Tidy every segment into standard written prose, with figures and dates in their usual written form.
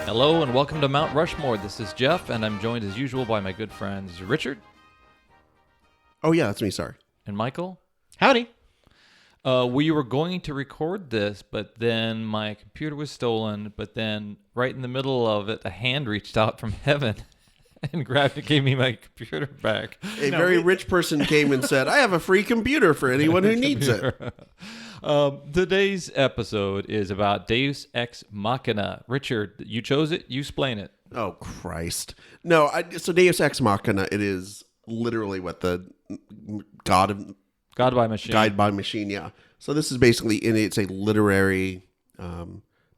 Hello and welcome to Mount Rushmore. This is Jeff, and I'm joined as usual by my good friends Richard. Oh yeah, that's me, sorry. And Michael. Howdy. We were going to record this, but then my computer was stolen, but then right in the middle of it, a hand reached out from heaven and grabbed it, gave me my computer back. A very rich person came and said, I have a free computer for anyone who needs it. Today's episode is about Deus Ex Machina. Richard, you chose it. You explain it. Oh, Christ. No, so Deus Ex Machina, it is literally what the God by Machine. Guide by Machine, yeah. So this is basically, it's a literary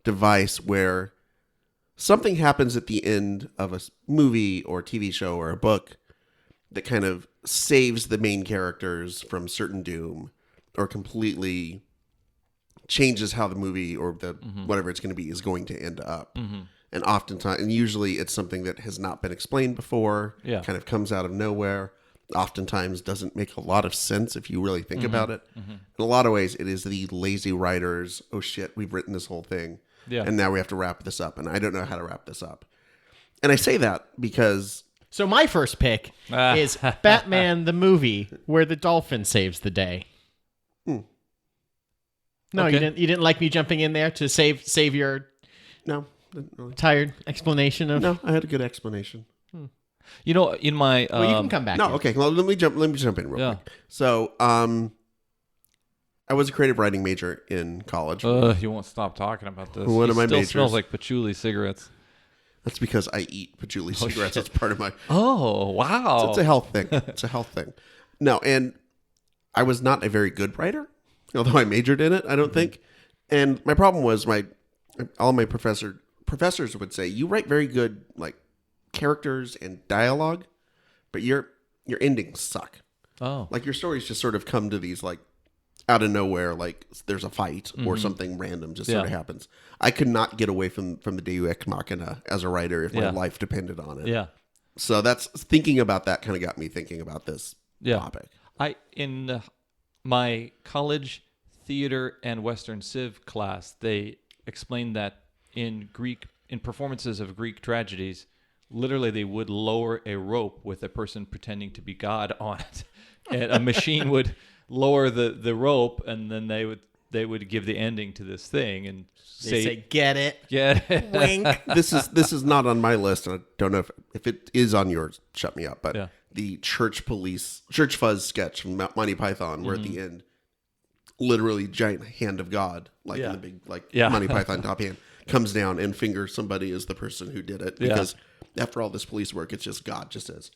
device where something happens at the end of a movie or TV show or a book that kind of saves the main characters from certain doom or completely changes how the movie or the whatever it's going to be is going to end up. Mm-hmm. And oftentimes, and usually it's something that has not been explained before, kind of comes out of nowhere. Oftentimes doesn't make a lot of sense if you really think about it. Mm-hmm. In a lot of ways, it is the lazy writers, oh shit, we've written this whole thing. Yeah. And now we have to wrap this up. And I don't know how to wrap this up. And I say that because... So my first pick is Batman the movie where the dolphin saves the day. No, okay. You didn't like me jumping in there to save your didn't really. Tired explanation of... No, I had a good explanation. You know, in my... well, you can come back. No, okay. Well, let me jump in real quick. So, I was a creative writing major in college. You won't stop talking about this. One of my majors smells like patchouli cigarettes. That's because I eat patchouli cigarettes. That's part of my... Oh, wow. So it's a health thing. It's a health thing. No, and I was not a very good writer, although I majored in it, I don't think. And my problem was all my professors would say, you write very good like characters and dialogue, but your endings suck. Oh. Like your stories just sort of come to these like out of nowhere, like there's a fight or something random just sort of happens. I could not get away from the Deus Ex Machina as a writer if my life depended on it. Yeah. So thinking about that kind of got me thinking about this topic. In my college theater and Western Civ class, they explained that in performances of Greek tragedies, literally they would lower a rope with a person pretending to be God on it, and a machine would lower the rope, and then they would give the ending to this thing and say get it, wink. This is not on my list, and I don't know if it is on yours. Shut me up, but the church fuzz sketch from Monty Python, where at the end, literally giant hand of God, like in the big Monty Python top hand, comes down and fingers somebody as the person who did it because. After all this police work, it's just God just says.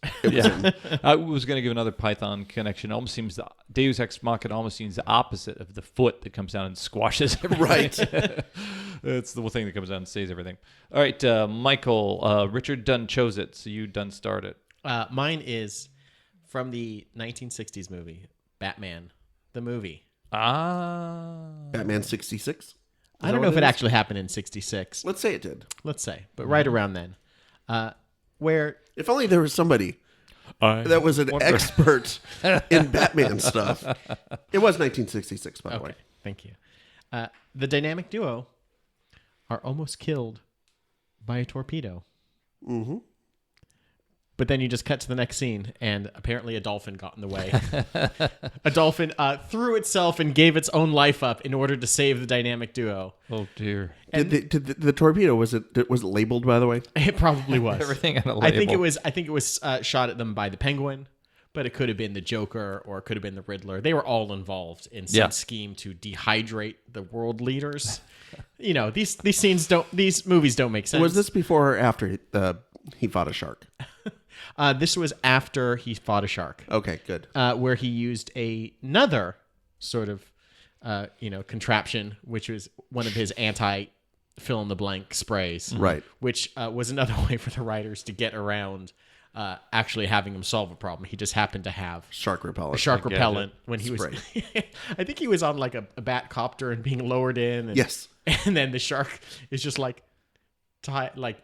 I was going to give another Python connection. It almost seems Deus Ex Machina almost seems the opposite of the foot that comes down and squashes everything. Right. It's the thing that comes down and saves everything. All right, Michael, Richard Dunn chose it, so you done start it. Mine is from the 1960s movie, Batman, the movie. Batman 66? I don't know if it actually happened in 66. Let's say it did. Let's say, but right around then. Where if only there was somebody that was an expert in Batman stuff. It was 1966, by the way. Thank you. The dynamic duo are almost killed by a torpedo. Mm-hmm. But then you just cut to the next scene, and apparently a dolphin got in the way. A dolphin threw itself and gave its own life up in order to save the dynamic duo. Oh dear! Did the torpedo was it labeled, by the way? It probably was. Everything on a label. I think it was shot at them by the Penguin, but it could have been the Joker or it could have been the Riddler. They were all involved in some scheme to dehydrate the world leaders. You know, these movies don't make sense. Was this before or after he fought a shark? This was after he fought a shark. Okay, good. Where he used another sort of, contraption, which was one of his anti-fill-in-the-blank sprays. Right. Which was another way for the writers to get around actually having him solve a problem. He just happened to have shark repellent. Shark repellent when he was... I think he was on like a bat copter and being lowered in. And, yes. And then the shark is just like...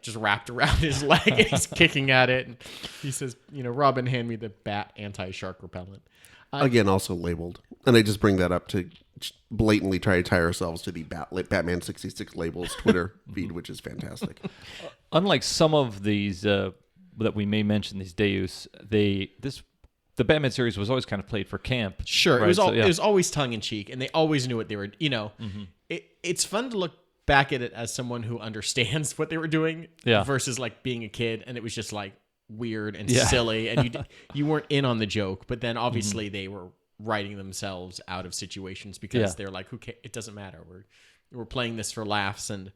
just wrapped around his leg and he's kicking at it and he says, Robin, hand me the bat anti-shark repellent. Again, also labeled. And I just bring that up to blatantly try to tie ourselves to the Batman 66 labels Twitter feed, which is fantastic. Unlike some of these that we may mention, these Deus, the Batman series was always kind of played for camp. Sure, right? it was always tongue in cheek, and they always knew what they were. It's fun to look back at it as someone who understands what they were doing, versus like being a kid, and it was just like weird and silly, and you weren't in on the joke. But then obviously they were writing themselves out of situations because they're like, "Who cares? It doesn't matter. We're playing this for laughs, and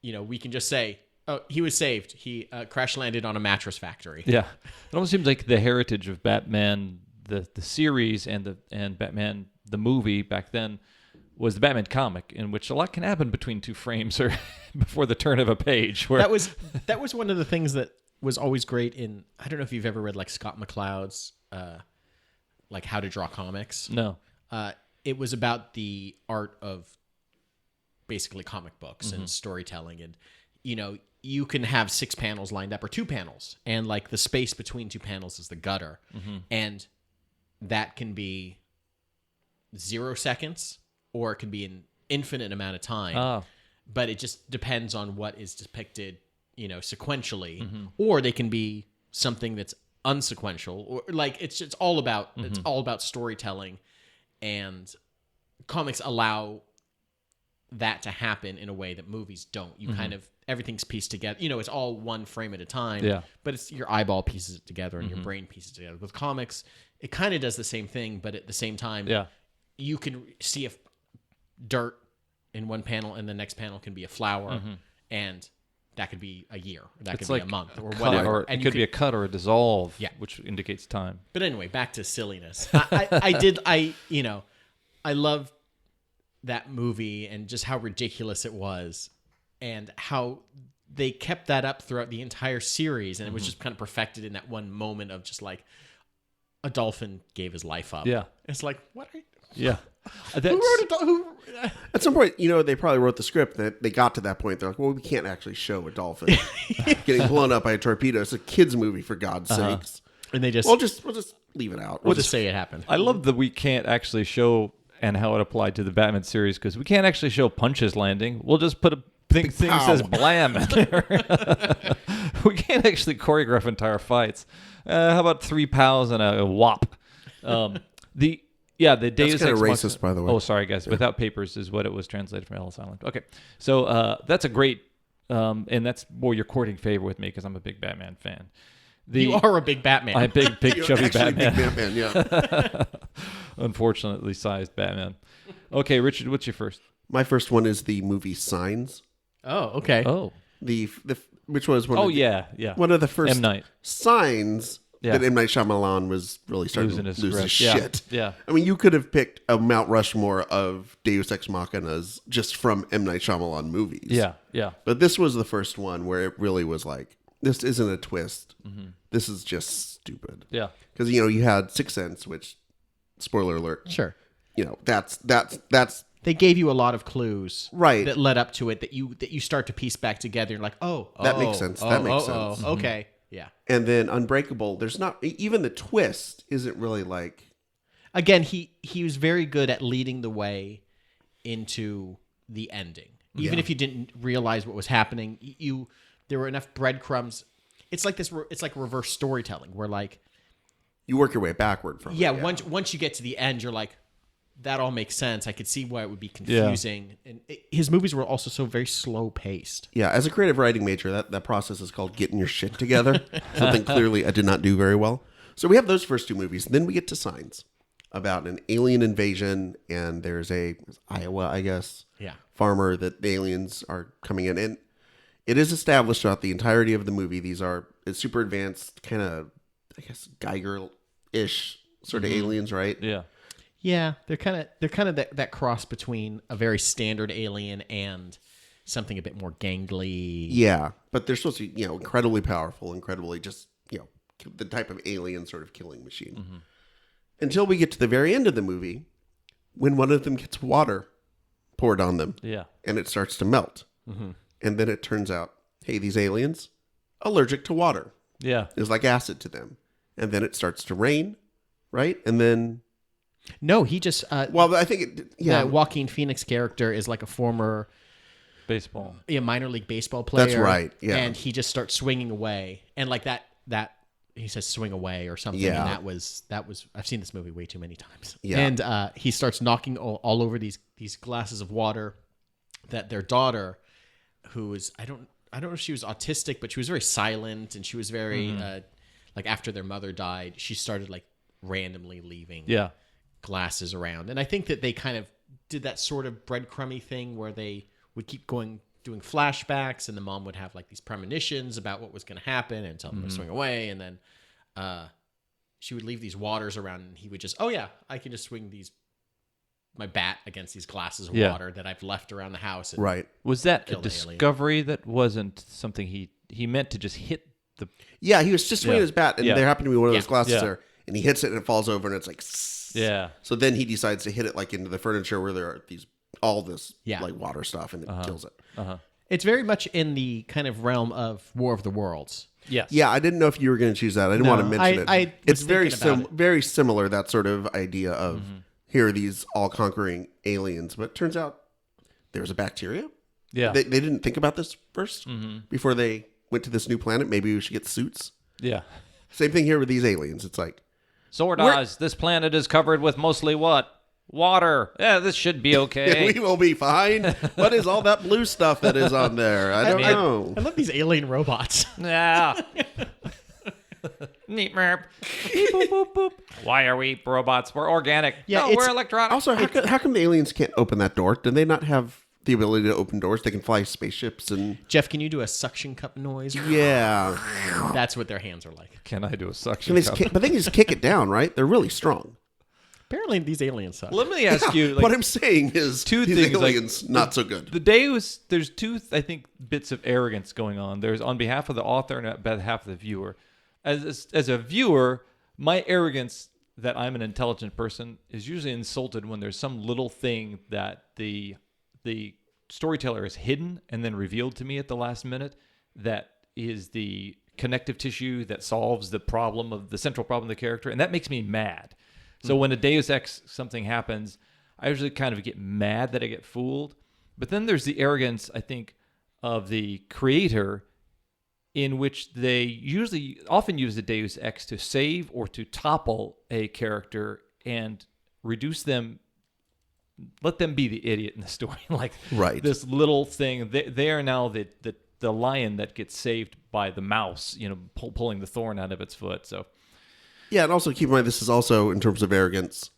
we can just say." Oh, he was saved. He crash landed on a mattress factory. Yeah, it almost seems like the heritage of Batman, the series, and Batman the movie back then was the Batman comic, in which a lot can happen between two frames or before the turn of a page. Where that was one of the things that was always great in. I don't know if you've ever read like Scott McCloud's like How to Draw Comics. No, it was about the art of basically comic books and storytelling, and you can have 6 panels lined up or 2 panels, and like the space between 2 panels is the gutter, and that can be 0 seconds or it can be an infinite amount of time. But it just depends on what is depicted, sequentially, or they can be something that's unsequential, or like it's all about storytelling, and comics allow that to happen in a way that movies don't. You kind of everything's pieced together. It's all one frame at a time. Yeah. But it's your eyeball pieces it together and your brain pieces it together. With comics, it kind of does the same thing, but at the same time, you can see if dirt in one panel and the next panel can be a flower, and that could be a year. Or that could be a month or whatever. Or it could be a cut or a dissolve, Yeah. which indicates time. But anyway, back to silliness. I love that movie and just how ridiculous it was, and how they kept that up throughout the entire series, and it was just kind of perfected in that one moment of just like a dolphin gave his life up. Yeah. It's like, what are you... Yeah. Who wrote a dolphin? At some point, they probably wrote the script that they got to that point. They're like, well, we can't actually show a dolphin getting blown up by a torpedo. It's a kid's movie, for God's sakes. And they just... We'll just leave it out. We'll just say it happened. I love that we can't actually show and how it applied to the Batman series, because we can't actually show punches landing. We'll just put a thing that says blam in there. We can't actually choreograph entire fights. How about 3 pows and a whop? The Deus That's kind of Ex racist, by the way. Oh, sorry, guys. Without papers is what it was translated from Ellis Island. Okay, so that's a great, and that's more your courting favor with me because I'm a big Batman fan. You are a big Batman. I'm a big chubby Actually, Batman. big Batman, yeah. Unfortunately sized Batman. Okay, Richard, what's your first? My first one is the movie Signs. Oh, okay. Oh. Which was one Oh, of the, yeah. one of the first M. Night. signs that M. Night Shyamalan was really starting Losing to his lose his grip. shit. Yeah. I mean, you could have picked a Mount Rushmore of Deus Ex Machinas just from M. Night Shyamalan movies. Yeah. But this was the first one where it really was like, this isn't a twist. This is just stupid. Yeah. Because, you had Sixth Sense, which, spoiler alert, Sure. that's They gave you a lot of clues, Right. that led up to it that you start to piece back together. You're like, That makes sense. That makes sense. Okay, yeah. And then Unbreakable, there's not even the twist isn't really like, Again, he was very good at leading the way into the ending, even if you didn't realize what was happening. There were enough breadcrumbs. It's like this. It's like reverse storytelling, where like you work your way backward from it. once you get to the end, you're like, that all makes sense. I could see why it would be confusing. And his movies were also so very slow paced. Yeah, as a creative writing major, that process is called getting your shit together. Something clearly I did not do very well. So we have those first 2 movies. Then we get to Signs, about an alien invasion, and there's Iowa, I guess, farmer that the aliens are coming in. And it is established throughout the entirety of the movie. It's super advanced, kind of, I guess, Geiger-ish sort of aliens, right? Yeah. Yeah, they're kind of that cross between a very standard alien and something a bit more gangly. Yeah, but they're supposed to be, incredibly powerful, incredibly just, the type of alien sort of killing machine. Until we get to the very end of the movie, when one of them gets water poured on them. Yeah. And it starts to melt. And then it turns out, hey, these aliens, allergic to water. Yeah. It's like acid to them. And then it starts to rain, right? And then No, he just Well, I think the Joaquin Phoenix character is like a former Baseball. minor league baseball player. That's right, yeah. And he just starts swinging away, and like that he says swing away or something. Yeah. And that was I've seen this movie way too many times. Yeah. And he starts knocking all over these glasses of water that their daughter, who is I don't know if she was autistic, but she was very silent, and she was very like after their mother died, she started like randomly leaving glasses around. And I think that they kind of did that sort of breadcrumby thing where they would keep doing flashbacks, and the mom would have like these premonitions about what was going to happen and tell them to swing away, and then she would leave these waters around, and he would just, oh yeah, I can just swing my bat against these glasses of water that I've left around the house. And right. Was that a Kill the discovery that wasn't something he meant to just hit the... Yeah, he was just swinging his bat, and there happened to be one of those glasses Yeah. there, and he hits it, and it falls over, and it's like... Yeah. So then he decides to hit it like into the furniture where there are all this Yeah. like water stuff, and it kills it. It's very much in the kind of realm of War of the Worlds. Yes. Yeah, I didn't know if you were going to choose that. I didn't want to mention it. I it's was very thinking about it. very similar, that sort of idea of here are these all-conquering aliens, but it turns out there's a bacteria. Yeah. They didn't think about this first before they went to this new planet. Maybe we should get suits. Yeah. Same thing here with these aliens. It's like, Sword this planet is covered with mostly what? Water. Yeah, this should be okay. we will be fine. What is all that blue stuff that is on there? I don't know. I love these alien robots. Yeah. Neat merp. Beep, boop, boop, boop. Why are we robots? We're organic. Yeah, no, it's- we're electronic. Also, how come the aliens can't open that door? Do they not have the ability to open doors? They can fly spaceships and... Jeff, can you do a suction cup noise? Yeah. That's what their hands are like. Can I do a Can suction they cup? but they can just kick it down, right? They're really strong. Apparently, these aliens suck. Let me ask you. Like, what I'm saying is two these things, like, aliens, not so good. the Deus, there's two, I think, bits of arrogance going on. There's on behalf of the author and on behalf of the viewer. As a viewer, my arrogance that I'm an intelligent person is usually insulted when there's some little thing that the storyteller has hidden and then revealed to me at the last minute that is the connective tissue that solves the problem of the central problem of the character, and that makes me mad. So when a Deus Ex something happens, I usually kind of get mad that I get fooled. But then there's the arrogance, I think, of the creator, in which they often use the Deus Ex to save or to topple a character and reduce them, let them be the idiot in the story. Like Right. this little thing, they are now the lion that gets saved by the mouse, pulling the thorn out of its foot. So Yeah, and also keep in mind, this is also, in terms of arrogance,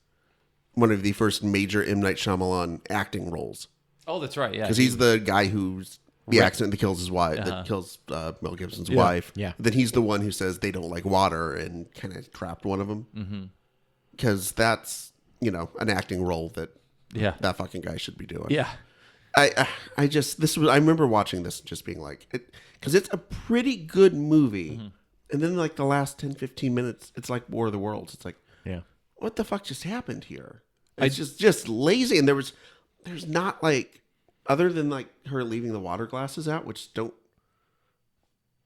one of the first major M. Night Shyamalan acting roles. oh, that's right, yeah, Because he's the guy who's the accident that kills his wife, that kills Mel Gibson's wife. Yeah. Then he's the one who says they don't like water and kind of trapped one of them. Because that's, an acting role that that fucking guy should be doing. yeah. I remember watching this and just being like, because it's a pretty good movie. And then like the last 10, 15 minutes, it's like War of the Worlds. It's like, Yeah. what the fuck just happened here? It's just lazy. And there's not like, other than like her leaving the water glasses out,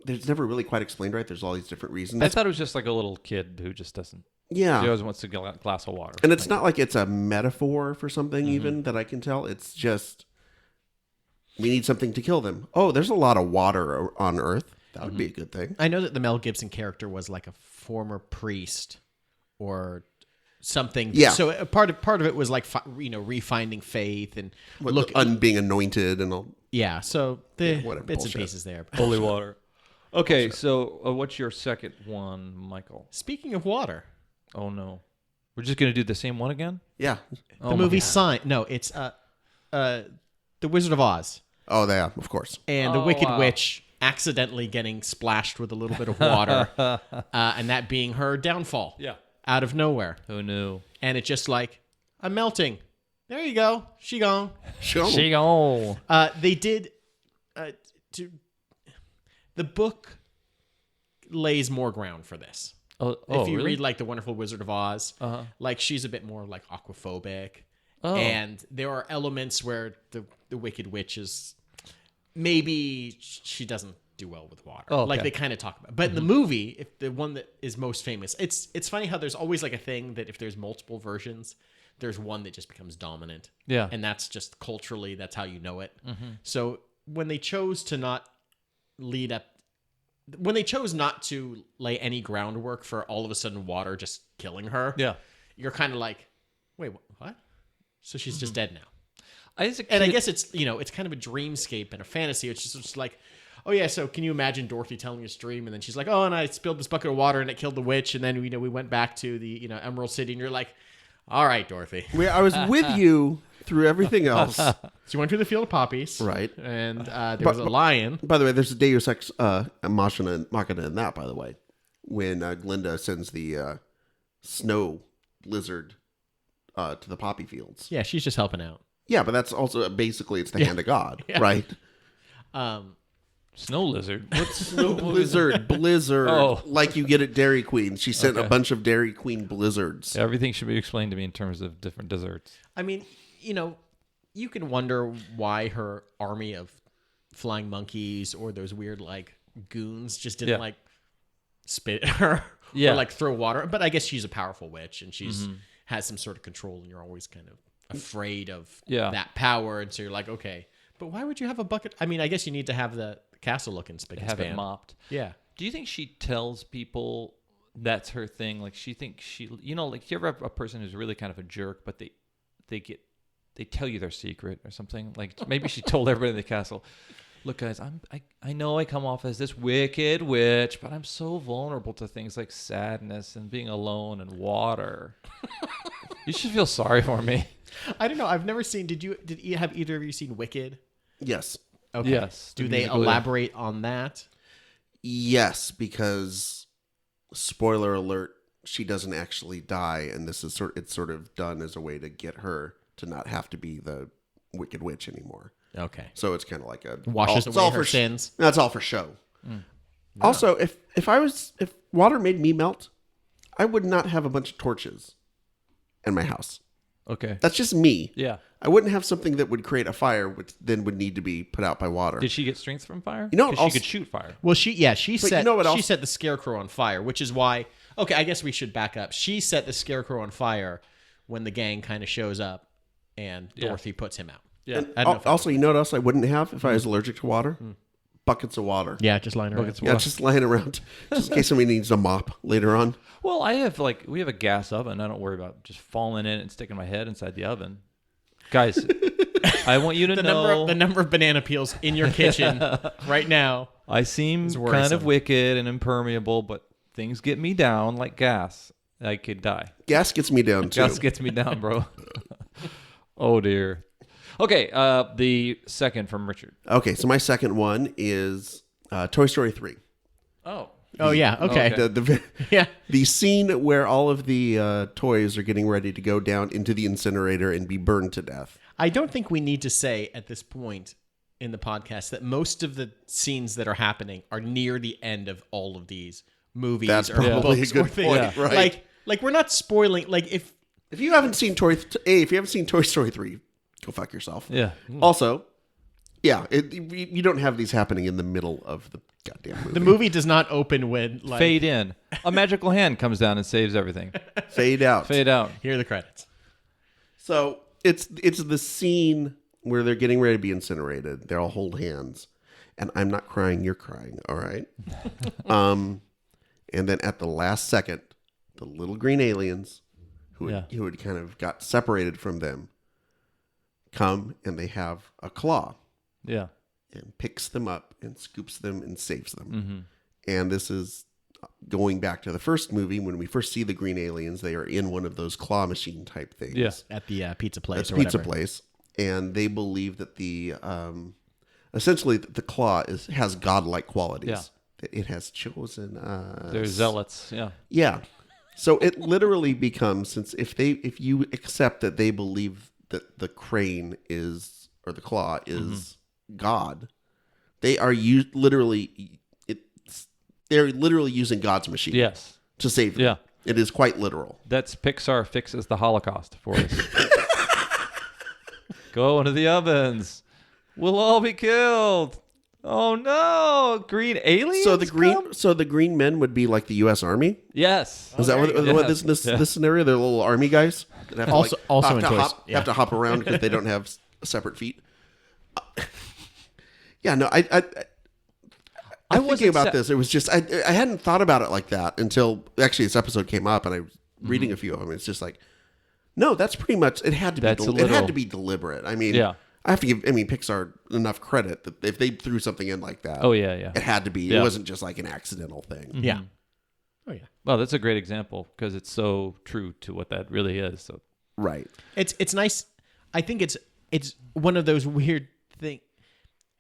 there's never really quite explained right. There's all these different reasons. I thought it was just like a little kid who just doesn't. Yeah. He always wants to get a glass of water. And it's not like it's a metaphor for something even that I can tell. It's just, we need something to kill them. Oh, there's a lot of water on Earth. That would be a good thing. I know that the Mel Gibson character was like a former priest or something. Yeah. So part of it was like refinding faith and Being anointed and all. Yeah. So the whatever bits bullshit. and pieces there. Holy water. Okay, so what's your second one, Michael? Speaking of water, Oh no, we're just gonna do the same one again? Yeah. the movie Sign. No, it's The Wizard of Oz Oh, yeah, of course. and the Wicked wow. Witch accidentally getting splashed with a little bit of water, and that being her downfall. Yeah. Out of nowhere, Who knew? and it's just like I'm melting. There you go. She gone. Sure. They did. The book lays more ground for this. If you really? read like The Wonderful Wizard of Oz, like she's a bit more like aquaphobic, and there are elements where the Wicked Witch is maybe she doesn't do well with water. Oh, okay. Like they kind of talk about. But in the movie, if the one that is most famous, it's funny how there's always like a thing that if there's multiple versions, there's one that just becomes dominant. Yeah. And that's just culturally, that's how you know it. So when they chose to not lay any groundwork for all of a sudden water just killing her, Yeah. you're kind of like, wait, what? So she's just dead now. I guess it's it's kind of a dreamscape and a fantasy. It's just like, oh yeah, so can you imagine Dorothy telling us dream, and then she's like, oh, and I spilled this bucket of water and it killed the witch, and then we went back to the Emerald City, and you're like, all right, Dorothy. I was with you through everything else. So you went through the field of poppies, Right. And there was a lion. By the way, there's a Deus Ex Machina in that, by the way, when Glinda sends the snow blizzard to the poppy fields. Yeah, she's just helping out. Yeah, but that's also basically it's the hand of God, right? Snow lizard. What's snow blizzard? Blizzard. Oh. Like you get at Dairy Queen. She sent a Okay. bunch of Dairy Queen blizzards. Everything should be explained to me in terms of different desserts. I mean, you can wonder why her army of flying monkeys or those weird like goons just didn't like spit at her or like throw water. But I guess she's a powerful witch and she's has some sort of control, and you're always kind of afraid of that power. And so you're like, okay, but why would you have a bucket? I mean, I guess you need to have the castle looking spick and Have span. it mopped. Yeah. Do you think she tells people that's her thing? Like she thinks like you ever have a person who's really kind of a jerk, but they tell you their secret or something. Like maybe she told everybody in the castle, look guys, I know I come off as this wicked witch, but I'm so vulnerable to things like sadness and being alone and water. You should feel sorry for me. I don't know. I've never seen. Did have either of you seen Wicked? Yes. Okay. Yes. Do they elaborate on that? Yes, because spoiler alert, she doesn't actually die, and this is it's sort of done as a way to get her to not have to be the wicked witch anymore. Okay. So it's kind of like Washes away her sins. That's all for show. Also, if water made me melt, I would not have a bunch of torches in my house. Okay. That's just me. Yeah. I wouldn't have something that would create a fire, which then would need to be put out by water. Did she get strength from fire? You know, 'Cause also- she could shoot fire. Well, she set else? she set the scarecrow on fire, which is why. Okay, I guess we should back up. She set the scarecrow on fire when the gang kind of shows up, and Dorothy puts him out. Yeah. And I don't know if also, you know what else I wouldn't have if I was allergic to water? Buckets of water. Yeah, just lying around. Yeah, just lying around, just in case somebody needs a mop later on. Well, we have a gas oven. I don't worry about just falling in and sticking my head inside the oven. Guys, I want you to know the number of banana peels in your kitchen right now. I seem kind worrisome. of wicked and impermeable, but things get me down like gas. I could die. Gas gets me down too. Gas gets me down, bro. Oh dear. Okay, the second from Richard. Okay, so my second one is Toy Story 3. Oh yeah, okay. The Yeah. the scene where all of the toys are getting ready to go down into the incinerator and be burned to death. I don't think we need to say at this point in the podcast that most of the scenes that are happening are near the end of all of these movies That's or probably books a good or things. point, right? Like we're not spoiling. Like if you haven't seen Toy Story 3, go fuck yourself. Yeah. Also, yeah, you don't have these happening in the middle of the goddamn movie. the movie does not open when like Fade in. A magical hand comes down and saves everything. Fade out. Fade out. Here are the credits. So it's the scene where they're getting ready to be incinerated. They all hold hands, and I'm not crying. You're crying. All right. And then at the last second, the little green aliens who had kind of got separated from them come, and they have a claw. Yeah. And picks them up and scoops them and saves them. And this is going back to the first movie. When we first see the green aliens, they are in one of those claw machine type things. Yes. At the pizza place At the or pizza whatever. place. And they believe that the essentially the claw has godlike qualities. Yeah. That it has chosen us. They're zealots. Yeah. Yeah. So it literally becomes, since if you accept that they believe that the crane is, or the claw is God, they are literally using God's machine. Yes. To save them. Yeah. It is quite literal. That's Pixar fixes the Holocaust for us. Go into the ovens. We'll all be killed. Oh no, green aliens. So the come? green men would be like the U.S. Army. Yes. Is that what this scenario? They're little army guys that have to have to hop around because they don't have separate feet. Yeah, no, I was thinking about this. It was just I hadn't thought about it like that until actually this episode came up and I was reading a few of them. It's just like, no, that's pretty much it had to be. It had to be deliberate. I mean, yeah. I have to give Pixar enough credit that if they threw something in like that, it had to be. Yeah. It wasn't just like an accidental thing. Mm-hmm. Yeah. Oh yeah. Well, that's a great example because it's so true to what that really is. So Right. It's nice. I think it's one of those weird things.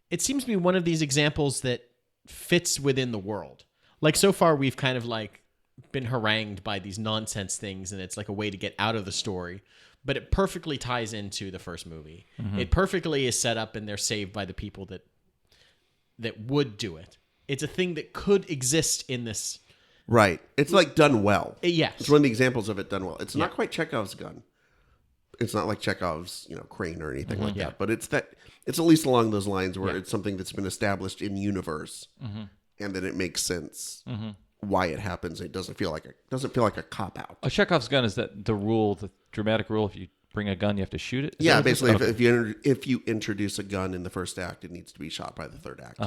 It seems to be one of these examples that fits within the world. Like so far, we've kind of like been harangued by these nonsense things, and it's like a way to get out of the story. But it perfectly ties into the first movie. Mm-hmm. It perfectly is set up, and they're saved by the people that would do it. It's a thing that could exist in this. Right. It's like done well. Yes. It's one of the examples of it done well. It's not quite Chekhov's gun. It's not like Chekhov's, crane or anything like that. But it's at least along those lines where it's something that's been established in universe, and then it makes sense why it happens. It doesn't feel like a cop out. a Chekhov's gun is that the rule, the dramatic rule. If you bring a gun, you have to shoot it. Yeah, basically, if you introduce a gun in the first act, it needs to be shot by the third act.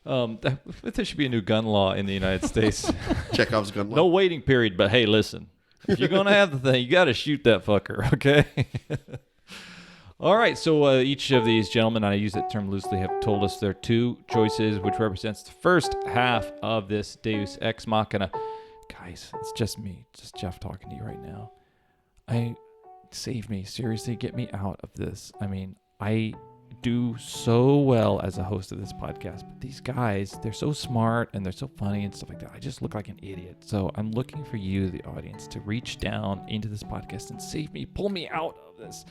There should be a new gun law in the United States. Chekhov's gun law. No waiting period, but hey, listen. If you're going to have the thing, you got to shoot that fucker, okay? All right, so each of these gentlemen, I use that term loosely, have told us their two choices, which represents the first half of this Deus Ex Machina. Guys, it's just me, just Jeff talking to you right now. Save me, seriously, get me out of this. I mean, I do so well as a host of this podcast, but these guys, they're so smart and they're so funny and stuff like that. I just look like an idiot. So I'm looking for you, the audience, to reach down into this podcast and save me, pull me out of this.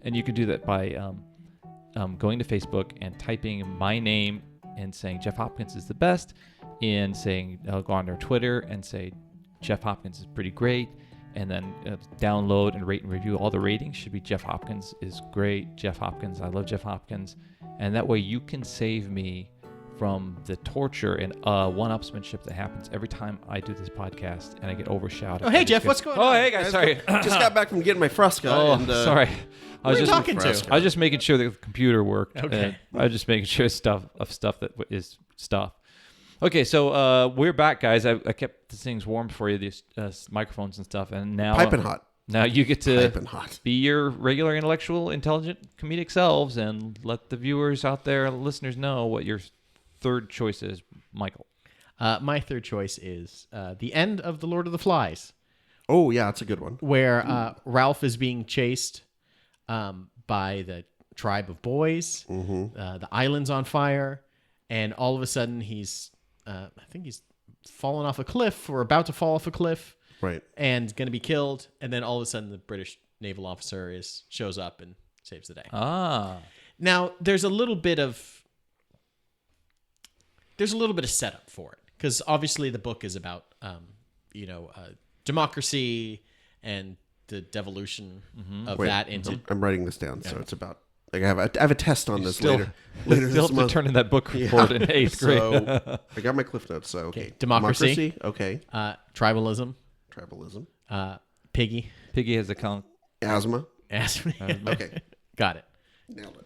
And you can do that by going to Facebook and typing my name and saying Jeff Hopkins is the best, and saying go on their Twitter and say Jeff Hopkins is pretty great, and then download and rate and review. All the ratings should be Jeff Hopkins is great, Jeff Hopkins, I love Jeff Hopkins. And that way you can save me from the torture and one-upsmanship that happens every time I do this podcast and I get overshadowed. Oh, hey, Jeff, what's going on? Oh, hey, guys, sorry. Just got back from getting my Fresca. Oh, sorry. Who are you talking to? I was just making sure the computer worked. Okay. I was just making sure stuff that is stuff. Okay, so we're back, guys. I kept the things warm for you, these microphones and stuff, and now piping hot. Now you get to Piping hot. be your regular, intellectual, intelligent, comedic selves, and let the viewers out there, listeners, know what your third choice is, Michael. My third choice is the end of The Lord of the Flies. Oh yeah, that's a good one. Where Ralph is being chased by the tribe of boys. The island's on fire, and all of a sudden I think he's fallen off a cliff or about to fall off a cliff, right? And going to be killed. And then all of a sudden, the British naval officer shows up and saves the day. Now there's a little bit of setup for it, because obviously the book is about democracy and the devolution of that into. I'm writing this down, so it's about. Like I have a test on this later Still this month. turning that book report in 8th grade. So I got my cliff notes. So okay, democracy. Okay, tribalism. Piggy. Piggy has a count. Asthma. Okay, got it.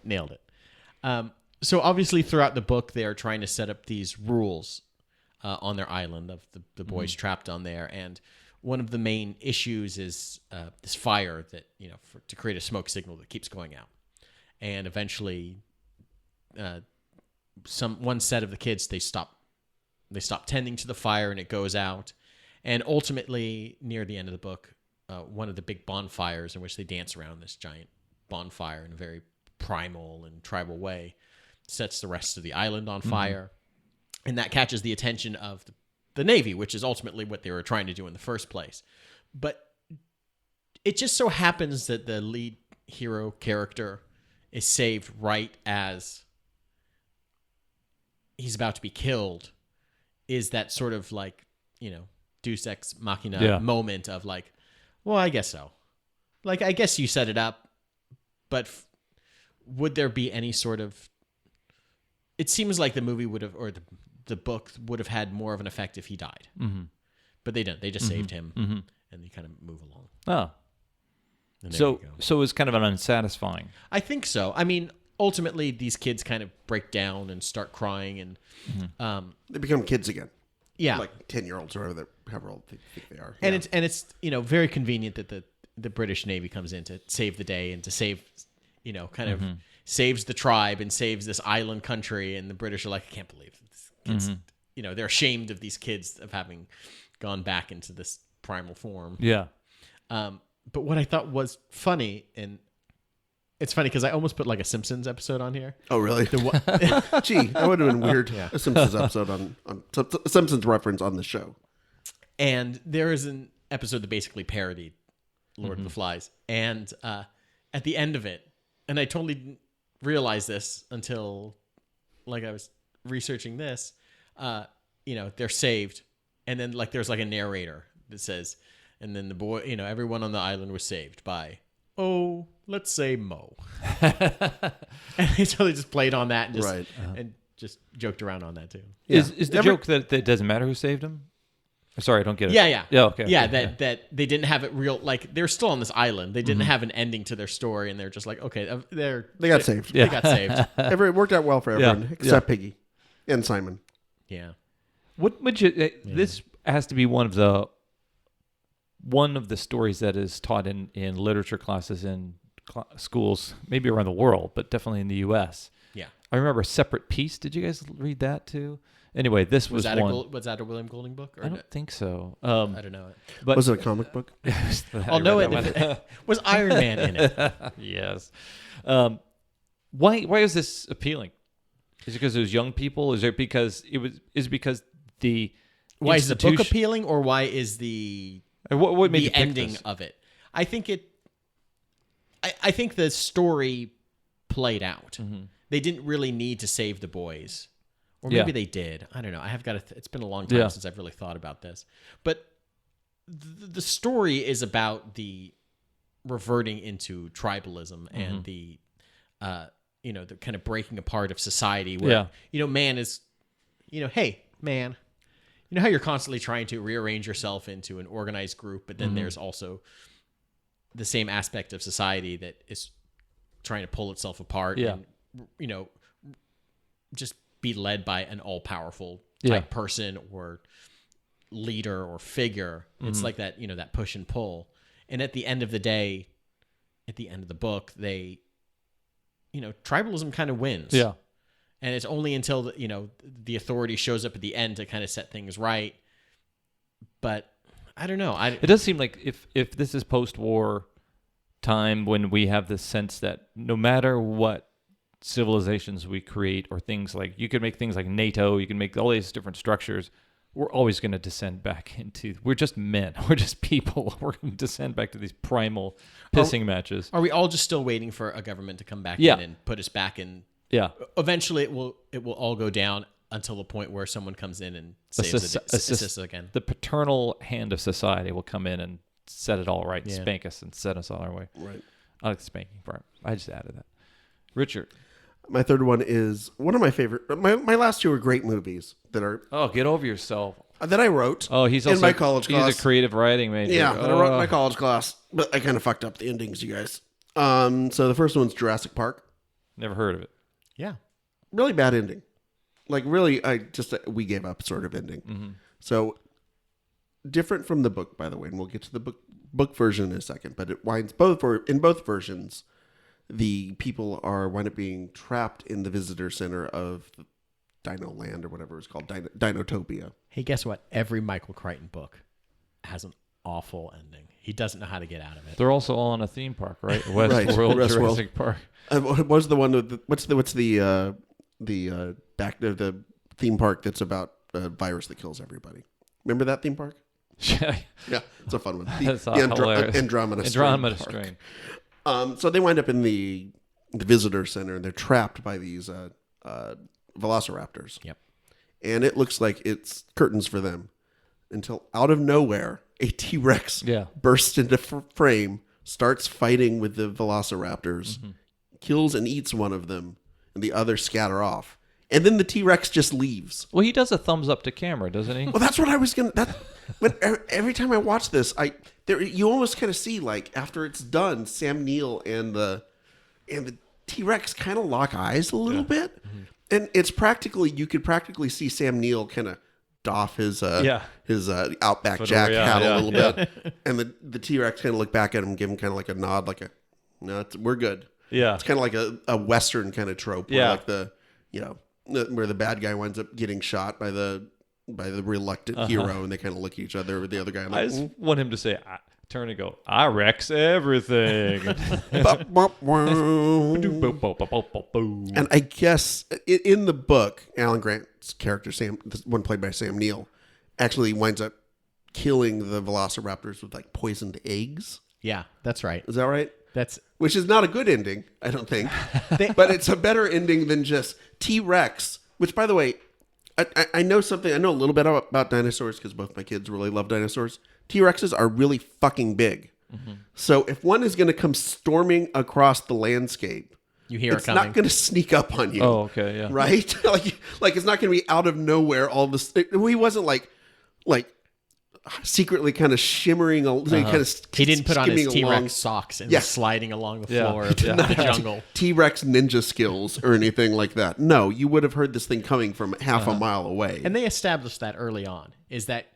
Nailed it. So obviously throughout the book, they are trying to set up these rules on their island of the boys trapped on there, and one of the main issues is this fire that to create a smoke signal that keeps going out. And eventually, one set of the kids they stop tending to the fire, and it goes out. And ultimately, near the end of the book, one of the big bonfires in which they dance around this giant bonfire in a very primal and tribal way sets the rest of the island on fire, and that catches the attention of the Navy, which is ultimately what they were trying to do in the first place. But it just so happens that the lead hero character is saved right as he's about to be killed, is that sort of like, Deus Ex Machina moment of like, well, I guess so. Like, I guess you set it up, but would there be any sort of it seems like the movie would have, or the book would have had more of an effect if he died. Mm-hmm. But they didn't. They just saved him, Mm-hmm. and they kind of move along. Oh. And there So you go. so it was kind of an unsatisfying. I think so. I mean, ultimately, these kids kind of break down and start crying, and They become kids again. yeah, Like 10-year-olds or however old they think they are. and Yeah. it's very convenient that the British Navy comes in to save the day and to save, kind of saves the tribe and saves this island country, and the British are like, I can't believe this kids, they're ashamed of these kids of having gone back into this primal form. Yeah. But what I thought was funny, and it's funny because I almost put like a Simpsons episode on here. Oh, really? The Gee, that would have been weird. A Simpsons episode on a Simpsons reference on the show. And there is an episode that basically parodied Lord of the Flies. And at the end of it, and I totally didn't realize this until like I was researching this, they're saved. And then like there's like a narrator that says, and then the boy, everyone on the island was saved by, let's say Mo. And they totally just played on that and just, Right. and just joked around on that too. Is the joke that it doesn't matter who saved him? Sorry, I don't get it. Yeah. Yeah, okay. Yeah, okay, that they didn't have it real, like they're still on this island. They didn't have an ending to their story, and they're just like, okay, They got saved. They got saved. It worked out well for everyone Yeah. except Piggy and Simon. Yeah. What would you? This has to be one of the stories that is taught in literature classes in schools, maybe around the world, but definitely in the U.S. Yeah. I remember A Separate Peace. Did you guys read that too? Anyway, this was that one. was that a William Golding book? Or I don't think so. I don't know. But Was it a comic book? I'll know it. Was Iron Man in it? Yes. Why is this appealing? Is it because it was young people? Is it because the Why is the book institution- appealing, or why is the What made you the pick ending this? of it? I think I think the story played out. They didn't really need to save the boys, or maybe Yeah. they did. I don't know. I have got to. It's been a long time Yeah. since I've really thought about this. But the story is about the reverting into tribalism and the the kind of breaking apart of society. Where man is, hey man. You know how you're constantly trying to rearrange yourself into an organized group, but then there's also the same aspect of society that is trying to pull itself apart and, just be led by an all-powerful type person or leader or figure. It's like that, that push and pull. And at the end of the day, at the end of the book, they, tribalism kind of wins. Yeah. And it's only until the authority shows up at the end to kind of set things right. But I don't know. It does seem like if this is post-war time when we have this sense that no matter what civilizations we create or things like, you could make things like NATO, you can make all these different structures, we're always going to descend back into, we're just men, we're just people, we're going to descend back to these primal pissing matches. Are we all just still waiting for a government to come back Yeah. in and put us back in? Yeah. Eventually, it will all go down until the point where someone comes in and saves assists us again. The paternal hand of society will come in and set it all right, and Yeah. spank us and set us on our way. Right. I like the spanking part. I just added that. Richard. My third one is one of my favorite. My last two are great movies that Get over yourself. I wrote. Oh, he's also in my college class. He's a creative writing major. Yeah, that I wrote in my college class, but I kind of fucked up the endings, you guys. So the first one's Jurassic Park. Never heard of it. Yeah. Really bad ending. Like really, we gave up sort of ending. So different from the book, by the way, and we'll get to the book version in a second. But it winds in both versions. The people wind up being trapped in the visitor center of Dino Land or whatever it's called, Dinotopia. Hey, guess what? Every Michael Crichton book has an awful ending. He doesn't know how to get out of it. They're also all in a theme park, right? Right, Westworld, Westworld. Jurassic Park. What was the one? What's the back of the theme park that's about a virus that kills everybody? Remember that theme park? Yeah, Yeah, it's a fun one. That's hilarious. Andromeda Strain. So they wind up in the visitor center and they're trapped by these velociraptors. Yep. And it looks like it's curtains for them until out of nowhere a T-Rex bursts into frame, starts fighting with the velociraptors, kills and eats one of them, and the others scatter off. and then the T-Rex just leaves. Well, he does a thumbs up to camera, doesn't he? Well, that's what I was gonna. But every time I watch this, you almost kind of see like after it's done, Sam Neill and the T-Rex kind of lock eyes a little bit, and it's practically you could practically see Sam Neill kind of doff his Outback Jack hat a little bit, and the T-Rex kind of look back at him, give him kind of like a nod, like a no, we're good. Yeah, it's kind of like a Western kind of trope. Yeah, where like where the bad guy winds up getting shot by the reluctant hero, and they kind of look at each other with the other guy. I just want him to say, turn and go, I wrecks everything. And I guess in the book, Alan Grant's character, Sam, the one played by Sam Neill, actually winds up killing the Velociraptors with like poisoned eggs. Yeah, that's right. Is that right? Which is not a good ending, I don't think. But it's a better ending than just T-Rex, which, by the way, I know something. I know a little bit about dinosaurs because both my kids really love dinosaurs. T-Rexes are really fucking big. Mm-hmm. So if one is going to come storming across the landscape, you hear it's it coming. not going to sneak up on you. Oh, okay, yeah. Right? like it's not going to be out of nowhere. All this. He wasn't like secretly kind of shimmering. He didn't put on his T-Rex socks and sliding along the floor of the jungle. T-Rex ninja skills or anything like that. No, you would have heard this thing coming from half a mile away. And they established that early on, is that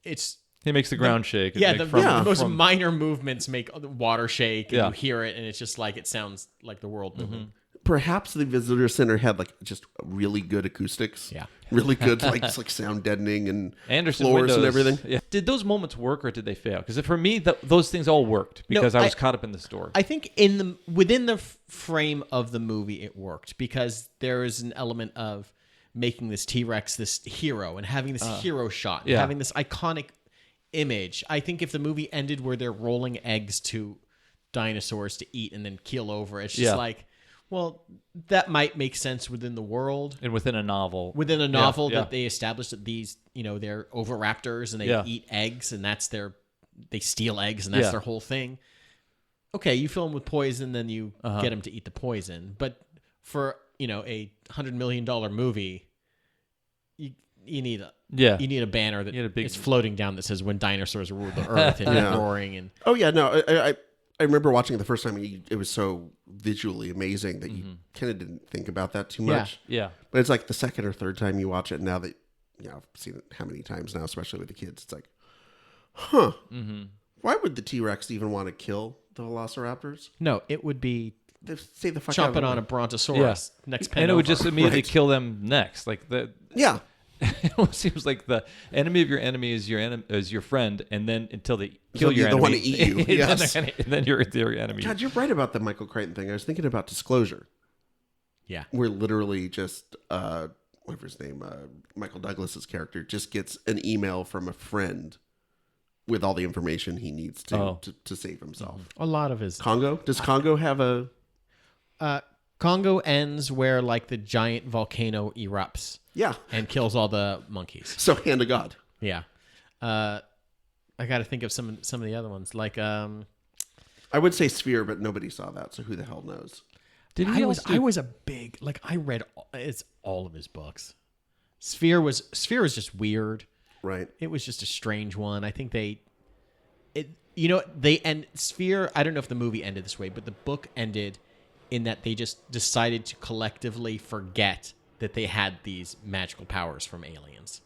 it's... He makes the ground shake. The most minor movements make the water shake, and you hear it, and it's just like, it sounds like the world moving. Mm-hmm. Perhaps the visitor center had like just really good acoustics. Yeah. Really good like sound deadening and Anderson floors windows and everything. Yeah. Did those moments work or did they fail? Because for me, those things all worked because I was caught up in the story. I think within the frame of the movie, it worked because there is an element of making this T-Rex this hero and having this hero shot, and having this iconic image. I think if the movie ended where they're rolling eggs to dinosaurs to eat and then keel over, it's just like, well, that might make sense within the world. And within a novel. That they established that these, they're oviraptors and they eat eggs and they steal eggs and that's their whole thing. Okay, you fill them with poison, then you get them to eat the poison. But for, a $100 million movie, you need a banner that is floating down that says when dinosaurs ruled the earth and roaring and... Oh, yeah, no, I remember watching it the first time, and it was so visually amazing that you kind of didn't think about that too much. Yeah. But it's like the second or third time you watch it, now that, I've seen it how many times now, especially with the kids, it's like, why would the T-Rex even want to kill the Velociraptors? No, it would be say the fuck chomping on a Brontosaurus next pen and it would over. just immediately kill them next. Like Yeah. It almost seems like the enemy of your enemy is your friend, and then until they kill your enemy, the one to eat you. Yes. and then you're their enemy. God, you're right about the Michael Crichton thing. I was thinking about Disclosure. Yeah, where literally just whatever his name, Michael Douglas's character, just gets an email from a friend with all the information he needs to save himself. A lot of his Congo. Does Congo have a? Congo ends where like the giant volcano erupts. Yeah. And kills all the monkeys. So hand of God. Yeah. I got to think of some of the other ones. Like I would say Sphere, but nobody saw that, so who the hell knows? I was a big I read all of his books. Sphere was just weird. Right. It was just a strange one. I think they end Sphere. I don't know if the movie ended this way, but the book ended in that they just decided to collectively forget that they had these magical powers from aliens.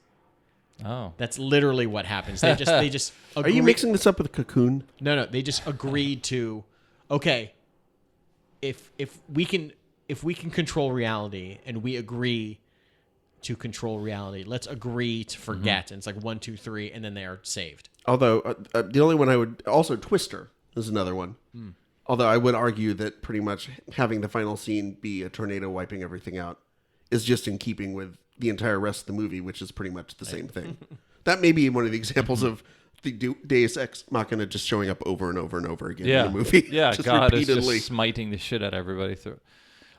Oh, that's literally what happens. They just. Are you mixing this up with Cocoon? No. They just agreed to, okay, if we can control reality and we agree to control reality, let's agree to forget. And it's like 1, 2, 3, and then they are saved. Although the only one I would also Twister is another one. Although I would argue that pretty much having the final scene be a tornado wiping everything out is just in keeping with the entire rest of the movie, which is pretty much the same thing. That may be one of the examples of the Deus Ex Machina just showing up over and over and over again in the movie. Yeah, just God repeatedly. is just smiting the shit out of everybody through.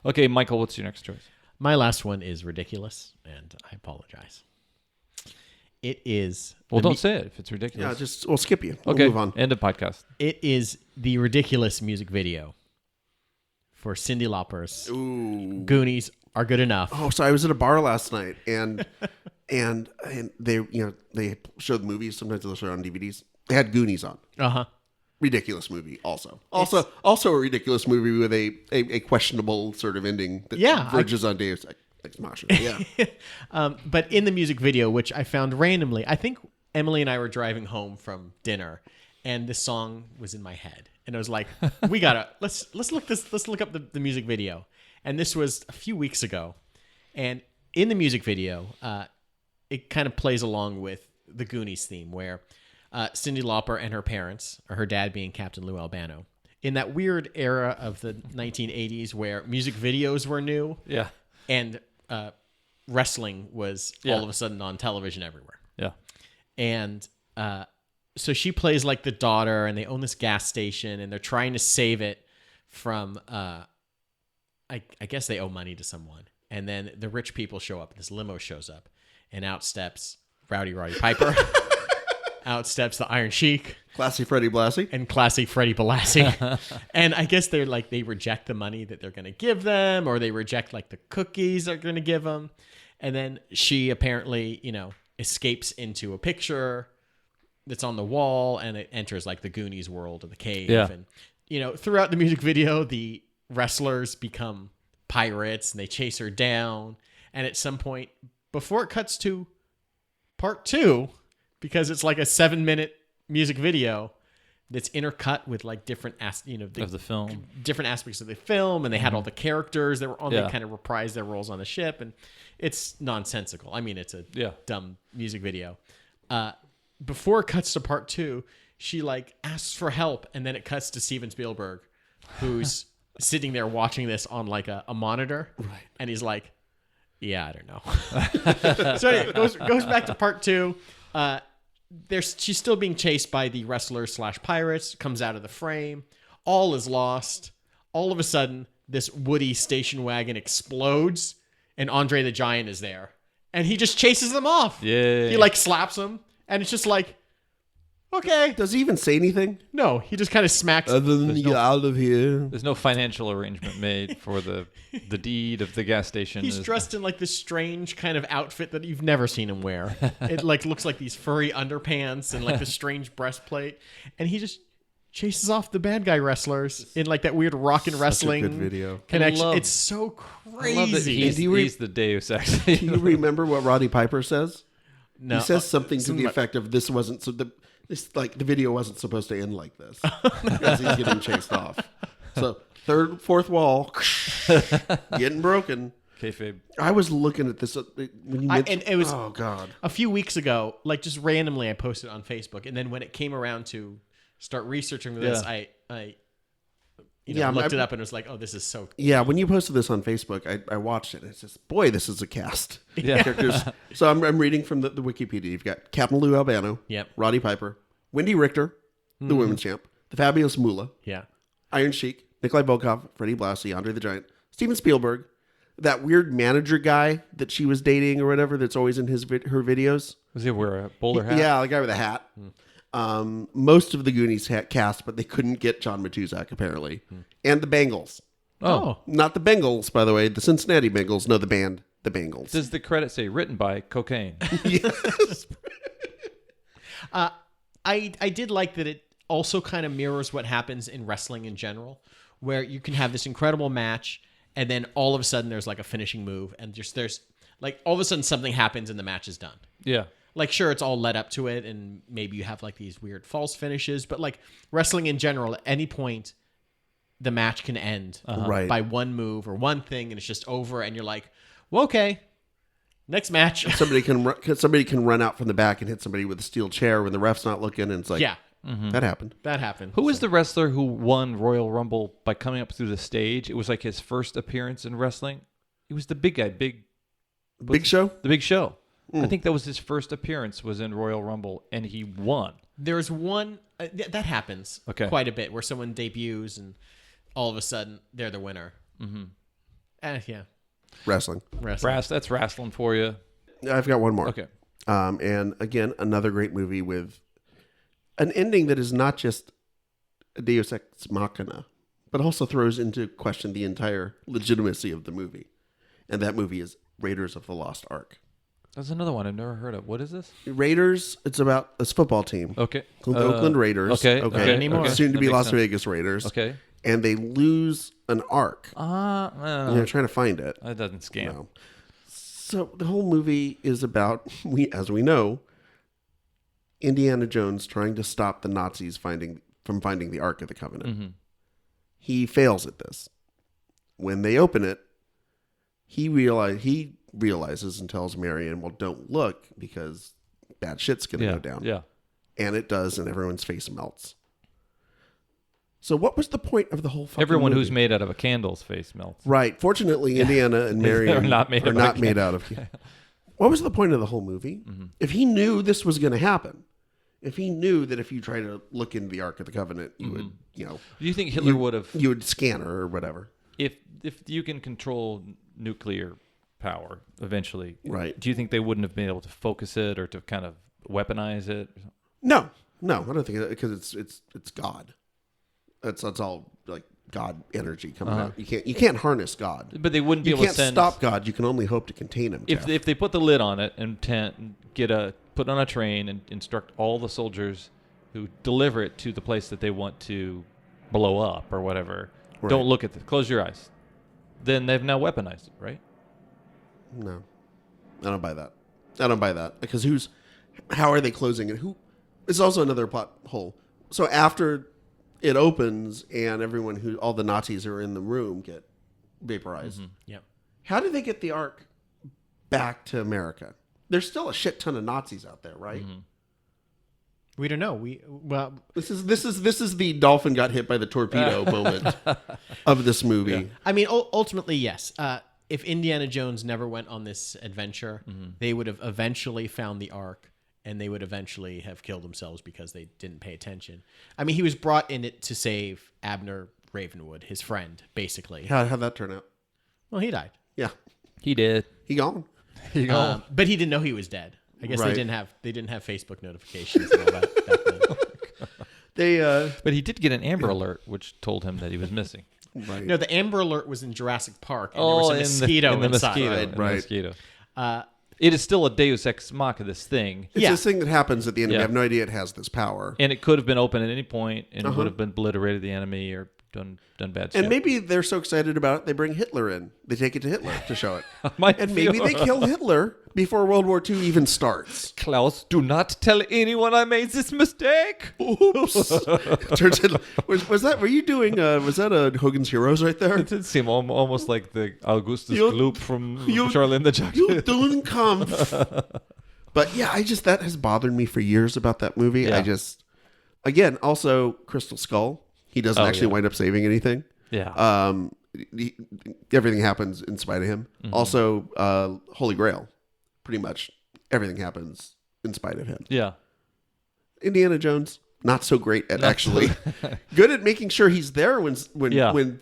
Okay, Michael, what's your next choice? My last one is ridiculous, and I apologize. It is... Well, don't say it if it's ridiculous. Yeah, we'll skip you. We'll okay, move on. End of podcast. It is the ridiculous music video for Cyndi Lauper's Ooh. Goonies Are Good Enough. Oh, so I was at a bar last night, and they they showed the movies. Sometimes they'll show it on DVDs. They had Goonies on. Uh-huh. Ridiculous movie. Also a ridiculous movie with a questionable sort of ending that verges on Deus Ex Machina. Yeah. But in the music video, which I found randomly, I think Emily and I were driving home from dinner, and this song was in my head, and I was like, "We gotta let's look up the music video." And this was a few weeks ago, and in the music video, it kind of plays along with the Goonies theme, where Cyndi Lauper and her parents, or her dad being Captain Lou Albano, in that weird era of the 1980s where music videos were new, and wrestling was all of a sudden on television everywhere. Yeah. And so she plays like the daughter, and they own this gas station, and they're trying to save it from, I guess they owe money to someone. And then the rich people show up, and this limo shows up, and out steps Rowdy Roddy Piper. Out steps the Iron Sheik. Classy Freddie Blassie. And classy Freddie Blassie. And I guess they're like, they reject the money that they're going to give them, or they reject like the cookies they're going to give them. And then she apparently, escapes into a picture that's on the wall, and it enters like the Goonies world of the cave. Yeah. And, throughout the music video, the wrestlers become pirates, and they chase her down. And at some point, before it cuts to part 2, because it's like a 7-minute music video that's intercut with like different of the film, different aspects of the film, and they had all the characters that were on. They kind of reprised their roles on the ship, and it's nonsensical. I mean, it's a dumb music video. Before it cuts to part 2, she like asks for help, and then it cuts to Steven Spielberg, who's sitting there watching this on like a monitor, and he's like, "Yeah, I don't know." So anyway, it goes back to part 2. She's still being chased by the wrestlers / pirates, comes out of the frame. All is lost. All of a sudden, this Woody station wagon explodes, and Andre the Giant is there. And he just chases them off. Yeah. He like slaps them, and it's just like, okay. Does he even say anything? No, he just kind of smacks. Other than get out of here. There's no financial arrangement made for the deed of the gas station. He's dressed in like this strange kind of outfit that you've never seen him wear. It like looks like these furry underpants and like this strange breastplate, and he just chases off the bad guy wrestlers in like that weird rock and wrestling good video. connection. It's so crazy. I love that he's the Deus Ex. Do you remember what Roddy Piper says? No, he says something to the effect of, "This wasn't so the video wasn't supposed to end like this," because he's getting chased off. So fourth wall, getting broken. Kayfabe. I was looking at this when you mentioned, and it was oh god, a few weeks ago. Like just randomly, I posted it on Facebook, and then when it came around to start researching this, I looked it up and was like, "Oh, this is so." Yeah, when you posted this on Facebook, I watched it. And it's just, boy, this is a cast. Yeah. Characters. So I'm reading from the Wikipedia. You've got Captain Lou Albano. Yep. Roddy Piper. Wendy Richter, the women's champ. The Fabulous Moolah. Yeah. Iron Sheik. Nikolai Volkov. Freddie Blassie. Andre the Giant. Steven Spielberg. That weird manager guy that she was dating or whatever that's always in her videos. Was he wear a bowler hat? Yeah, the guy with a hat. Most of the Goonies cast, but they couldn't get John Matuzak, apparently. And the Bengals. Oh. Not the Bengals, by the way. The Cincinnati Bengals. No, the band. The Bengals. Does the credit say written by Cocaine? Yes. I did like that it also kind of mirrors what happens in wrestling in general, where you can have this incredible match, and then all of a sudden there's like a finishing move, and there's like all of a sudden something happens and the match is done. Yeah. Like, sure, it's all led up to it, and maybe you have like these weird false finishes, but like wrestling in general, at any point, the match can end Right. by one move or one thing, and it's just over, and you're like, well, okay, next match. Somebody can run out from the back and hit somebody with a steel chair when the ref's not looking, and it's like, Yeah, that happened. that happened. Who was the wrestler who won Royal Rumble by coming up through the stage? It was like his first appearance in wrestling. He was the big guy, Big Show? The Big Show. I think that was his first appearance was in Royal Rumble, and he won. There's one that happens quite a bit where someone debuts and all of a sudden they're the winner. Yeah, Wrestling. That's wrestling for you. I've got one more. Okay. And again, another great movie with an ending that is not just a Deus Ex Machina, but also throws into question the entire legitimacy of the movie. And that movie is Raiders of the Lost Ark. That's another one I've never heard of. What is this? Raiders, it's about this football team. Okay. The Oakland Raiders. Okay. Anymore. Soon to That be makes Las sense. Vegas Raiders. Okay. And they lose an ark. They're trying to find it. That doesn't scam. No. So the whole movie is about, as we know, Indiana Jones trying to stop the Nazis from finding the Ark of the Covenant. Mm-hmm. He fails at this. When they open it, he realizes and tells Marion, well, don't look because bad shit's going to go down. Yeah. And it does, and everyone's face melts. So what was the point of the whole fucking Everyone movie? who's made out of a candle's face melts. Right. Fortunately, Indiana and Marion They're not made out of. What was the point of the whole movie? Mm-hmm. If he knew this was going to happen, if he knew that if you try to look into the Ark of the Covenant, you would, Do you think Hitler would have, you would scan her or whatever? if you can control nuclear power eventually, Right. do you think they wouldn't have been able to focus it or to kind of weaponize it? No, I don't think because it's God. That's all like God energy coming out. You can't harness God. But they wouldn't be You able can't to send. stop God. You can only hope to contain him. Jeff. If they put the lid on it and put on a train and instruct all the soldiers who deliver it to the place that they want to blow up or whatever, Right. don't look at it. Close your eyes. Then they've now weaponized it, right? No, I don't buy that. Because how are they closing it? It's also another plot hole. So after it opens and all the Nazis who are in the room get vaporized. Mm-hmm. Yep. How do they get the Ark back to America? There's still a shit ton of Nazis out there, right? Mm-hmm. We don't know. This is the dolphin got hit by the torpedo moment of this movie. Yeah. I mean, ultimately, yes. If Indiana Jones never went on this adventure, they would have eventually found the Ark, and they would eventually have killed themselves because they didn't pay attention. I mean, he was brought in it to save Abner Ravenwood, his friend, basically. How'd that turn out? Well, he died. Yeah, He did. he gone. But he didn't know he was dead. I guess Right. they didn't have Facebook notifications and all that back then. But he did get an Amber Alert, which told him that he was missing. Right. No, the Amber Alert was in Jurassic Park, and there was a mosquito in the inside. mosquito. Right, in the right. mosquito. It is still a Deus Ex Machina, this thing. It's Yeah. this thing that happens at the end. Yeah. We have no idea it has this power. And it could have been open at any point, and it would have been obliterated the enemy or done bad shit. And maybe they're so excited about it, they bring Hitler in. They take it to Hitler to show it. Might And maybe feel- they kill Hitler before World War II even starts. Klaus, do not tell anyone I made this mistake. Oops. Turns in, was that, were you doing, was that a Hogan's Heroes right there? It did seem almost like the Augustus You- Gloop from you- Charlie and the You Chocolate. don't come. But yeah, that has bothered me for years about that movie. Yeah. Again, also Crystal Skull. He doesn't actually yeah. wind up saving anything. Yeah. Everything happens in spite of him. Mm-hmm. Also, Holy Grail. Pretty much everything happens in spite of him. Yeah. Indiana Jones, not so great at actually good at making sure he's there when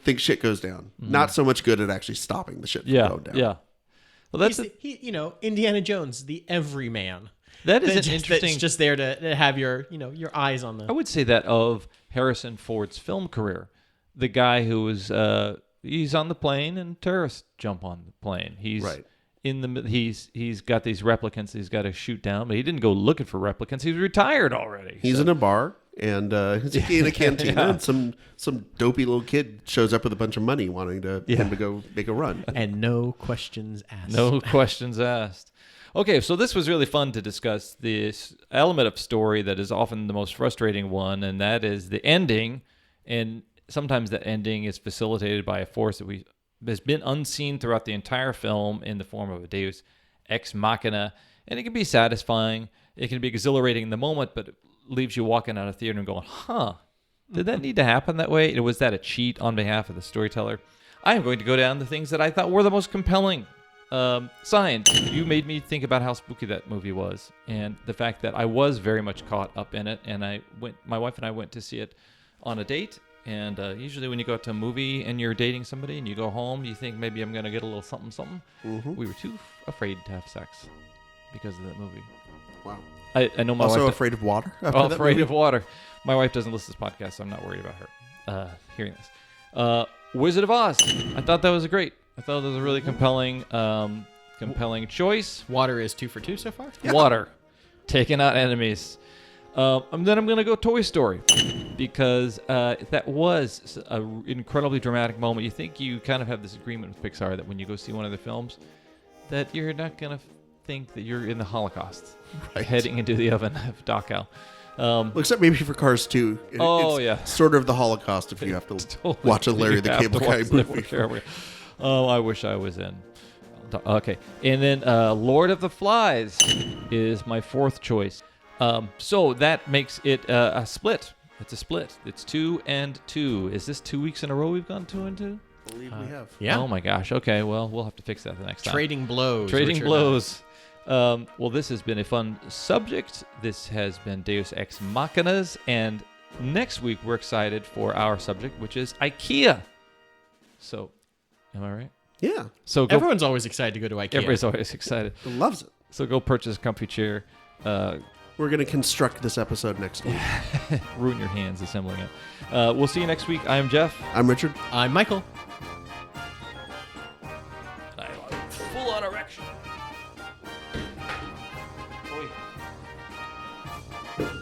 things shit goes down. Mm-hmm. Not so much good at actually stopping the shit from Yeah. going down. Yeah. Well, that's Indiana Jones, the everyman. that is That's an interesting. That's just there to have your eyes on I the. would say that of Harrison Ford's film career, the guy who was he's on the plane and terrorists jump on the plane. He's Right. he's got these replicants he's got to shoot down, but he didn't go looking for replicants. He's retired already. He's in a bar and he's in a cantina, Yeah. and some dopey little kid shows up with a bunch of money, wanting him to go make a run. And no questions asked. No questions asked. Okay, so this was really fun to discuss this element of story that is often the most frustrating one, and that is the ending. And sometimes that ending is facilitated by a force that has been unseen throughout the entire film in the form of a Deus Ex Machina. And it can be satisfying. It can be exhilarating in the moment, but it leaves you walking out of theater and going, did that need to happen that way? Was that a cheat on behalf of the storyteller? I am going to go down the things that I thought were the most compelling. Science, you made me think about how spooky that movie was, and the fact that I was very much caught up in it. And my wife and I went to see it on a date. And usually when you go out to a movie and you're dating somebody and you go home, you think maybe I'm going to get a little something, something. Mm-hmm. We were too afraid to have sex because of that movie. Wow. I know my Also wife. afraid of water. Afraid of water. My wife doesn't listen to this podcast, so I'm not worried about her hearing this. Wizard of Oz. I thought that was great. I thought that was a really compelling choice. Water is 2 for 2 so far. Yeah. Water, taking out enemies. And then I'm going to go Toy Story because that was an incredibly dramatic moment. You think you kind of have this agreement with Pixar that when you go see one of their films, that you're not going to think that you're in the Holocaust, Right. heading into the oven of Dachau. Well, except maybe for Cars 2. It's sort of the Holocaust if you have to Totally. watch a Larry You the have Cable to Guy watch the movie. Cable Guy. Oh, I wish I was in. Okay. And then Lord of the Flies is my fourth choice. So that makes it a split. It's a split. It's 2 and 2. Is this 2 weeks in a row we've gone 2 and 2? I believe we have. Yeah. Oh my gosh. Okay. Well, we'll have to fix that the next time. Trading blows. Trading Richard. blows. Well, this has been a fun subject. This has been Deus Ex Machinas, and next week we're excited for our subject, which is IKEA. So, am I right? Yeah. So go. Everyone's always excited to go to IKEA. Everybody's always excited. Loves it. So go purchase a comfy chair. We're going to construct this episode next week. Ruin your hands assembling it. We'll see you next week. I am Jeff. I'm Richard. I'm Michael. I have a full-on erection. Oi.